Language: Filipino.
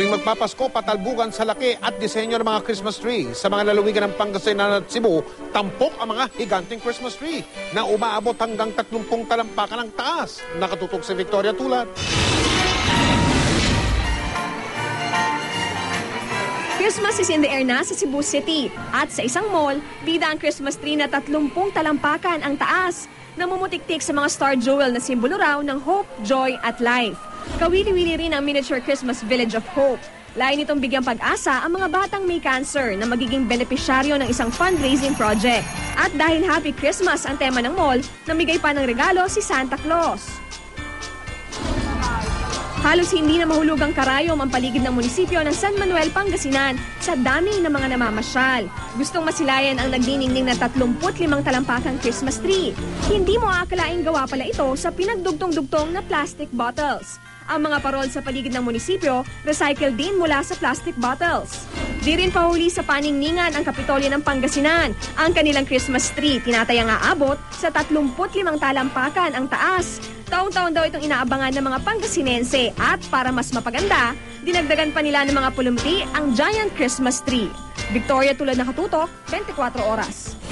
Tuwing magpapasko, patalbugan sa laki at disenyo ng mga Christmas tree. Sa mga lalawigan ng Pangasinan at Cebu, tampok ang mga higanting Christmas tree na umaabot hanggang 30 talampakan ang taas. Nakatutok si Victoria Tulad. Christmas is in the air na sa Cebu City. At sa isang mall, bida ang Christmas tree na 30 talampakan ang taas. Namumutiktik sa mga star jewel na simbolo raw ng hope, joy at life. Kawili-wili rin ang miniature Christmas Village of Hope. Lain itong bigyang pag-asa ang mga batang may cancer na magiging benepisyaryo ng isang fundraising project. At dahil Happy Christmas ang tema ng mall, namigay pa ng regalo si Santa Claus. Halos hindi na mahulugang karayom ang paligid ng munisipyo ng San Manuel, Pangasinan sa dami ng mga namamasyal. Gustong masilayan ang nagniningning na 35 talampakang Christmas tree. Hindi mo aakalaing gawa pala ito sa pinagdugtong-dugtong na plastic bottles. Ang mga parol sa paligid ng munisipyo, recycled din mula sa plastic bottles. Di rin pahuli sa paningningan ang Kapitolyo ng Pangasinan. Ang kanilang Christmas tree tinatayang aabot sa 35 talampakan ang taas. Taon-taon daw itong inaabangan ng mga Pangasinense at para mas mapaganda, dinagdagan pa nila ng mga pulumti ang giant Christmas tree. Victoria Tulad, nakatutok, 24 oras.